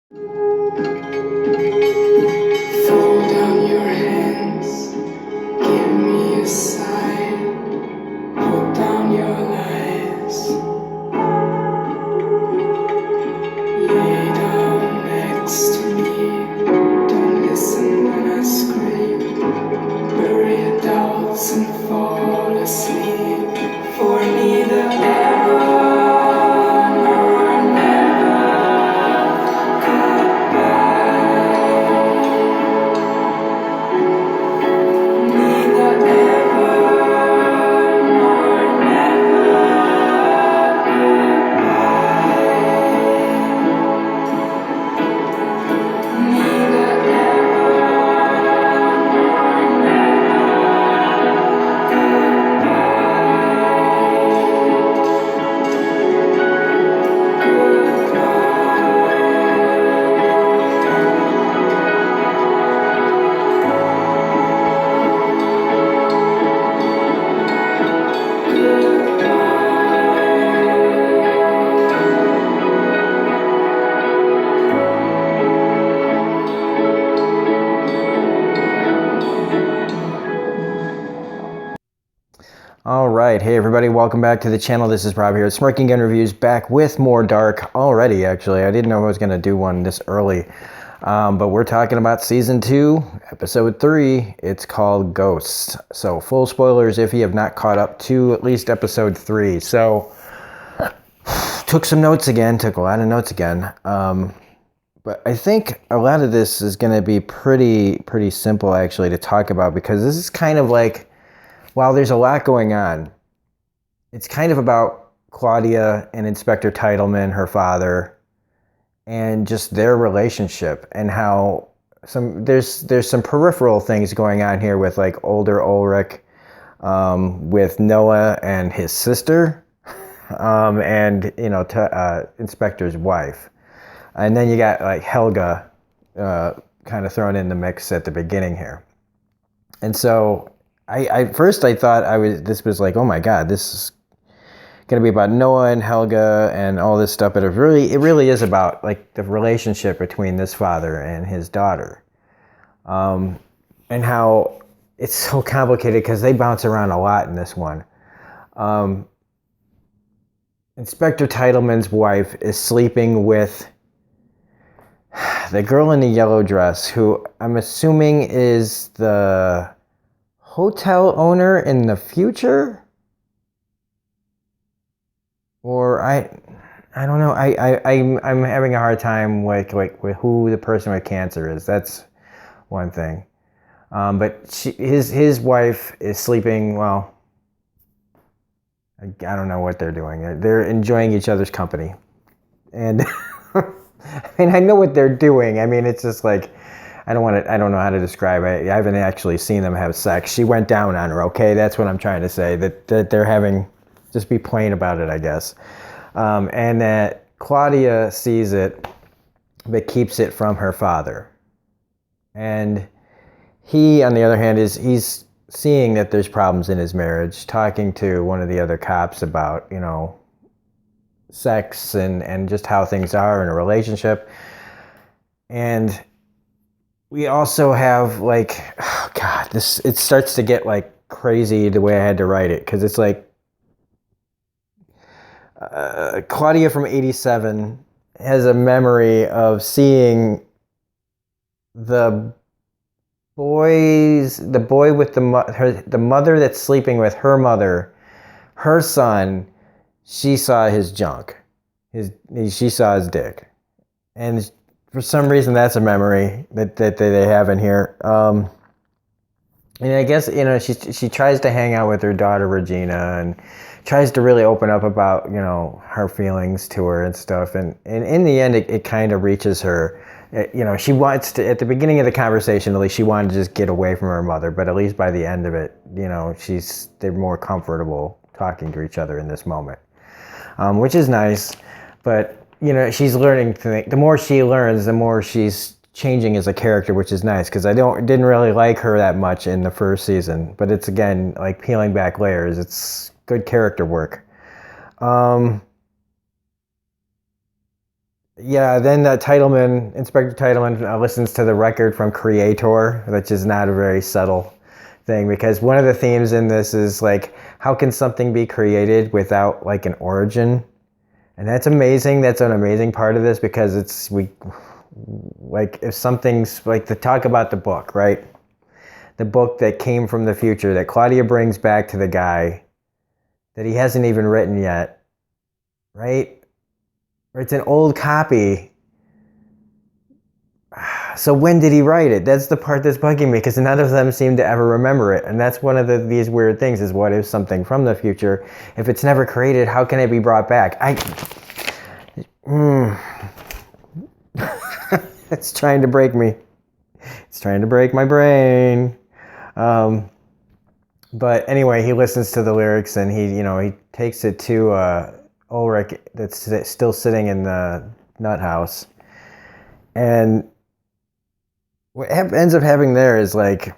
Throw down your hands, give me a sign, put down your lies, lay down next to me, don't listen when I scream, bury your doubts and fall asleep, for neither ever nor never, goodbye. Neither ever nor never, neither ever nor All right, hey everybody, welcome back to the channel. This is Rob here at Smirking Gun Reviews, back with more Dark already. Actually, I didn't know I was going to do one this early, but we're talking about season 2, episode 3. It's called Ghosts. So full spoilers if you have not caught up to at least episode 3. So took a lot of notes again. But I think a lot of this is going to be pretty simple actually to talk about, because this is kind of like, while there's a lot going on, it's kind of about Claudia and Inspector Titleman, her father, and just their relationship, and how there's some peripheral things going on here with like older Ulrich, with Noah and his sister, and Inspector's wife, and then you got like Helga, kind of thrown in the mix at the beginning here, and so. First I thought this was like, oh my god, this is gonna be about Noah and Helga and all this stuff, but it really is about like the relationship between this father and his daughter, and how it's so complicated because they bounce around a lot in this one. Inspector Titleman's wife is sleeping with the girl in the yellow dress, who I'm assuming is the hotel owner in the future, or I don't know. I'm having a hard time with who the person with cancer is. That's one thing. But his wife is sleeping. Well, I don't know what they're doing. They're enjoying each other's company, and I mean, I know what they're doing. I mean, it's just like, I don't know how to describe it. I haven't actually seen them have sex. She went down on her, okay? That's what I'm trying to say. That they're having, just be plain about it, I guess. And that Claudia sees it, but keeps it from her father. And he, on the other hand, he's seeing that there's problems in his marriage, talking to one of the other cops about, sex and just how things are in a relationship. And we also have like, oh god, it starts to get like crazy the way I had to write it, because it's like Claudia from '87 has a memory of seeing the boy with the mother that's sleeping with her mother, her son. She saw his junk, she saw his dick, and for some reason that's a memory that they have in here. And I guess, she tries to hang out with her daughter Regina, and tries to really open up about, her feelings to her and stuff, and in the end it kind of reaches her. She wants to, at the beginning of the conversation at least, she wanted to just get away from her mother, but at least by the end of it, they're more comfortable talking to each other in this moment, which is nice. But she's learning to think. The more she learns, the more she's changing as a character, which is nice, because I didn't really like her that much in the first season. But it's, again, like peeling back layers. It's good character work. yeah, then Inspector Titleman listens to the record from Creator, which is not a very subtle thing, because one of the themes in this is like, how can something be created without like an origin? And that's amazing. That's an amazing part of this, because if something's like, the talk about the book, right? The book that came from the future that Claudia brings back to the guy that he hasn't even written yet, right? Or it's an old copy. So when did he write it? That's the part that's bugging me, because none of them seem to ever remember it. And that's one of these weird things, is what if something from the future, if it's never created, how can it be brought back? It's trying to break me. It's trying to break my brain. But anyway, he listens to the lyrics, and he takes it to Ulrich, that's still sitting in the nut house. And what ends up happening there is like,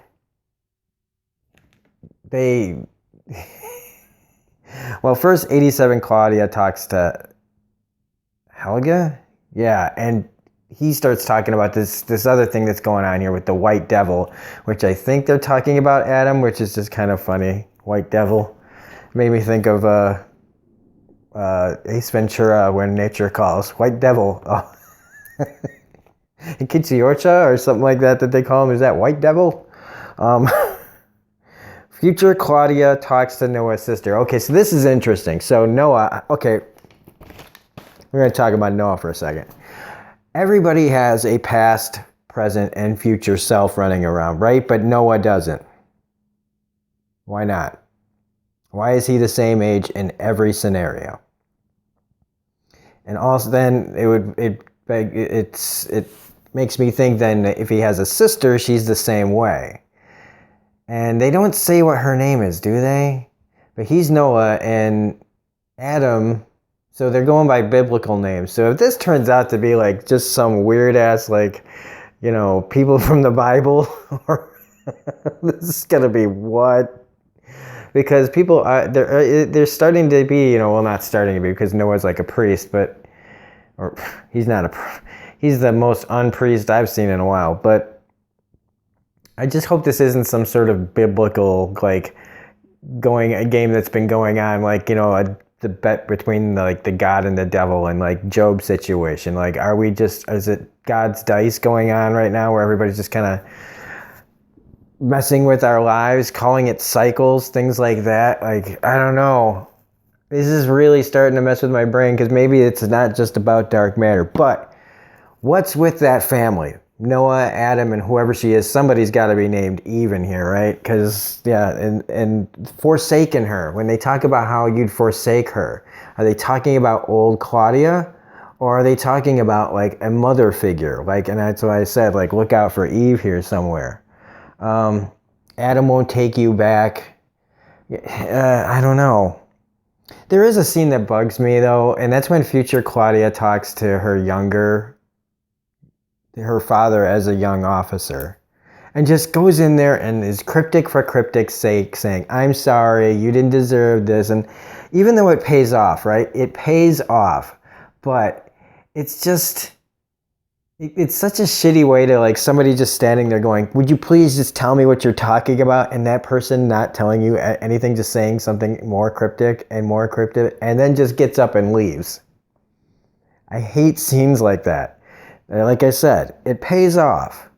well, first 87 Claudia talks to Helga. Yeah, and he starts talking about this other thing that's going on here with the White Devil, which I think they're talking about Adam, which is just kind of funny. White Devil made me think of Ace Ventura, When Nature Calls. White Devil. Oh. Kitsuyorcha or something like that they call him. Is that White Devil? Future Claudia talks to Noah's sister. Okay, so this is interesting. So Noah, okay, we're going to talk about Noah for a second. Everybody has a past, present, and future self running around, right? But Noah doesn't. Why not? Why is he the same age in every scenario? And also, then it makes me think then, if he has a sister, she's the same way. And they don't say what her name is, do they? But he's Noah, and Adam, so they're going by biblical names. So if this turns out to be like just some weird ass, like, people from the Bible, or this is gonna be what? Because people are, they're starting to be, well, not starting to be, because Noah's like a priest, or he's not he's the most unpriest I've seen in a while. But I just hope this isn't some sort of biblical, like, a game that's been going on, like, the bet between the God and the devil, and like Job situation. Like, is it God's dice going on right now, where everybody's just kind of messing with our lives, calling it cycles, things like that? Like, I don't know. This is really starting to mess with my brain, because maybe it's not just about dark matter. But what's with that family? Noah, Adam, and whoever she is, somebody's got to be named Eve in here, right? Because, yeah, and forsaken her. When they talk about how you'd forsake her, are they talking about old Claudia? Or are they talking about, like, a mother figure? Like, and that's why I said, like, look out for Eve here somewhere. Adam won't take you back. I don't know. There is a scene that bugs me, though, and that's when future Claudia talks to her father as a young officer, and just goes in there and is cryptic for cryptic's sake, saying, I'm sorry, you didn't deserve this. And even though it pays off, right? It pays off, but it's just, it's such a shitty way to, like, somebody just standing there going, would you please just tell me what you're talking about? And that person not telling you anything, just saying something more cryptic, and then just gets up and leaves. I hate scenes like that. Like I said, it pays off.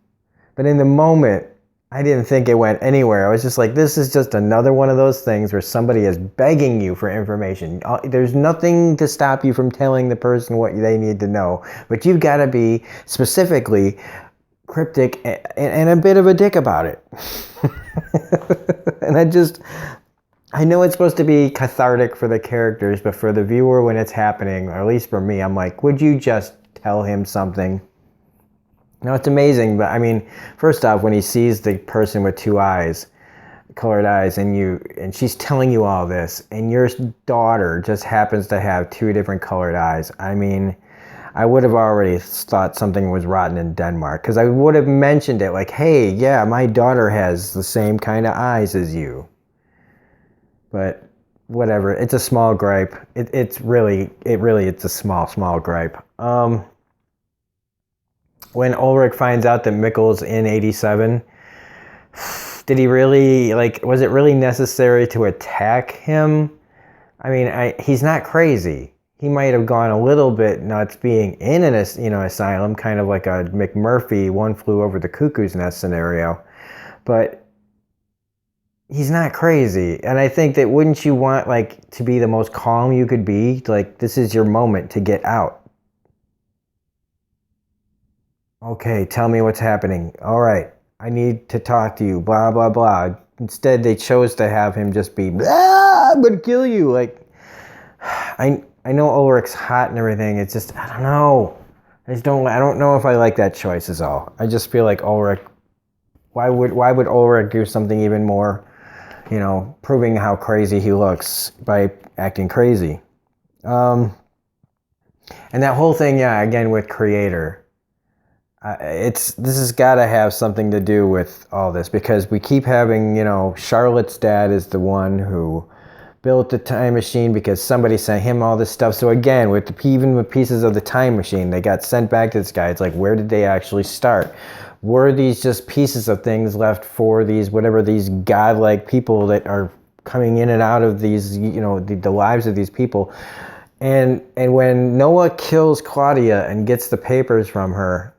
But in the moment, I didn't think it went anywhere. I was just like, this is just another one of those things where somebody is begging you for information. There's nothing to stop you from telling the person what they need to know. But you've got to be specifically cryptic and a bit of a dick about it. And I know it's supposed to be cathartic for the characters, but for the viewer when it's happening, or at least for me, I'm like, would you just tell him something? Now, it's amazing, but I mean, first off, when he sees the person with two eyes, colored eyes, and she's telling you all this, and your daughter just happens to have two different colored eyes, I mean, I would have already thought something was rotten in Denmark, because I would have mentioned it, like, hey, yeah, my daughter has the same kind of eyes as you. But whatever, it's a small gripe. It's a small gripe. when Ulrich finds out that Mikkel's in 87, did he really, like, was it really necessary to attack him? I mean, he's not crazy. He might have gone a little bit nuts being in an asylum, kind of like a McMurphy One Flew Over the Cuckoo's Nest scenario. But he's not crazy. And I think that wouldn't you want, like, to be the most calm you could be? Like, this is your moment to get out. Okay, tell me what's happening. All right, I need to talk to you, blah, blah, blah. Instead, they chose to have him just be, I'm going to kill you. Like, I know Ulrich's hot and everything. It's just, I don't know. I don't know if I like that choice is all. I just feel like Ulrich, why would Ulrich do something even more, proving how crazy he looks by acting crazy? And that whole thing, yeah, again with Creator. This has got to have something to do with all this, because we keep having, Charlotte's dad is the one who built the time machine because somebody sent him all this stuff. So again, even with pieces of the time machine, they got sent back to this guy. It's like, where did they actually start? Were these just pieces of things left for these godlike people that are coming in and out of these, the lives of these people? And when Noah kills Claudia and gets the papers from her,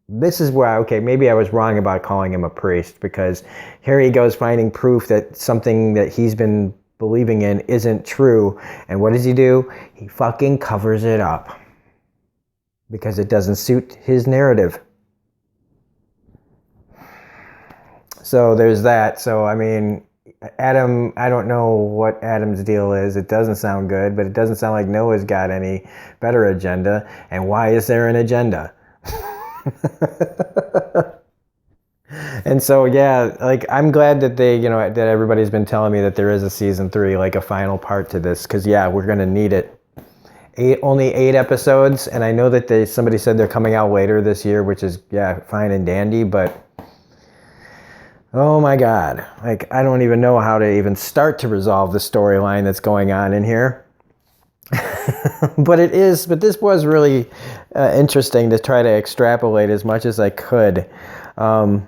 this is where, okay, maybe I was wrong about calling him a priest, because here he goes finding proof that something that he's been believing in isn't true. And what does he do? He fucking covers it up because it doesn't suit his narrative. So there's that. So, I mean, Adam, I don't know what Adam's deal is. It doesn't sound good, but it doesn't sound like Noah's got any better agenda. And why is there an agenda? And so, yeah, like, I'm glad that they, that everybody's been telling me that there is a season 3, like a final part to this, because yeah, we're gonna need it. Only 8 episodes, and I know that somebody said they're coming out later this year, which is, yeah, fine and dandy, but oh my god, like, I don't even know how to even start to resolve the storyline that's going on in here. But this was really interesting to try to extrapolate as much as I could. But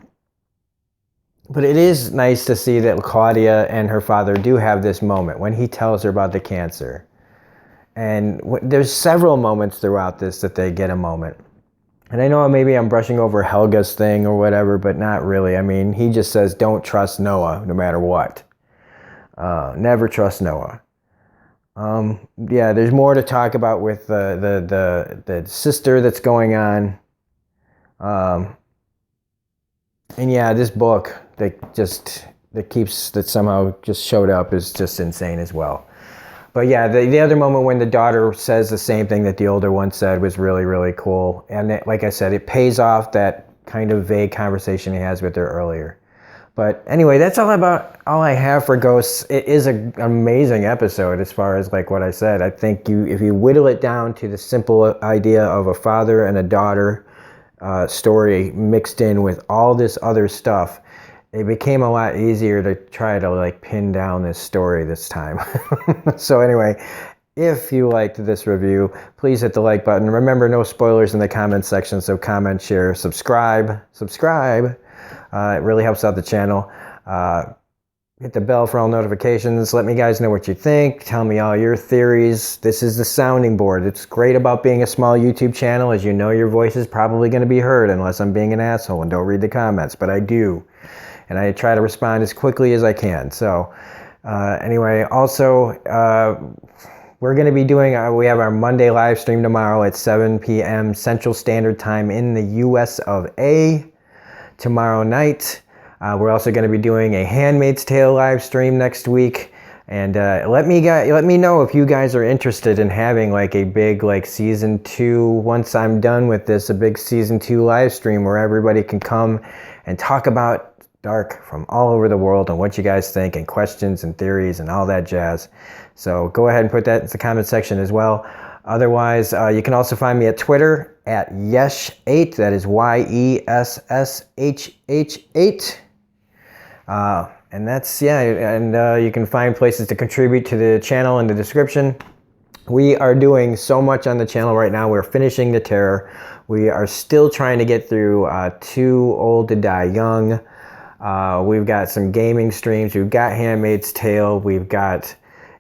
it is nice to see that Claudia and her father do have this moment when he tells her about the cancer. And there's several moments throughout this that they get a moment. And I know maybe I'm brushing over Helga's thing or whatever, but not really. I mean, he just says, don't trust Noah no matter what. Never trust Noah. Yeah, there's more to talk about with the sister that's going on. And yeah, this book that somehow just showed up is just insane as well. But yeah, the other moment when the daughter says the same thing that the older one said was really, really cool. And like I said, it pays off that kind of vague conversation he has with her earlier. But anyway, that's all I have for Ghosts. It is an amazing episode as far as like what I said. I think if you whittle it down to the simple idea of a father and a daughter story mixed in with all this other stuff, it became a lot easier to try to like pin down this story this time. So anyway, if you liked this review, please hit the like button. Remember, no spoilers in the comment section, so comment, share, subscribe. It really helps out the channel. Hit the bell for all notifications. Let me guys know what you think. Tell me all your theories. This is the sounding board. It's great about being a small YouTube channel. As you know, your voice is probably going to be heard unless I'm being an asshole and don't read the comments, but I do. And I try to respond as quickly as I can. So anyway, also, we're going to be doing, we have our Monday live stream tomorrow at 7 p.m. Central Standard Time in the US of A. Tomorrow night. We're also going to be doing a Handmaid's Tale live stream next week. And let me know if you guys are interested in having like a big like season 2, once I'm done with this, a big season 2 live stream where everybody can come and talk about Dark from all over the world and what you guys think and questions and theories and all that jazz. So go ahead and put that in the comment section as well. Otherwise, you can also find me at Twitter at Yesh8. That is YESSHH8. And that's, yeah, and you can find places to contribute to the channel in the description. We are doing so much on the channel right now. We're finishing The Terror. We are still trying to get through Too Old to Die Young. We've got some gaming streams. We've got Handmaid's Tale. We've got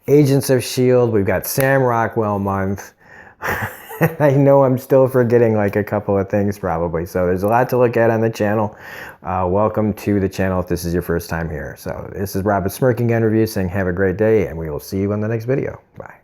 Agents of S.H.I.E.L.D. We've got Sam Rockwell month. I know I'm still forgetting like a couple of things probably. So there's a lot to look at on the channel. Welcome to the channel if this is your first time here. So this is Rob at Smirking Gun Reviews saying have a great day, and we will see you on the next video. Bye.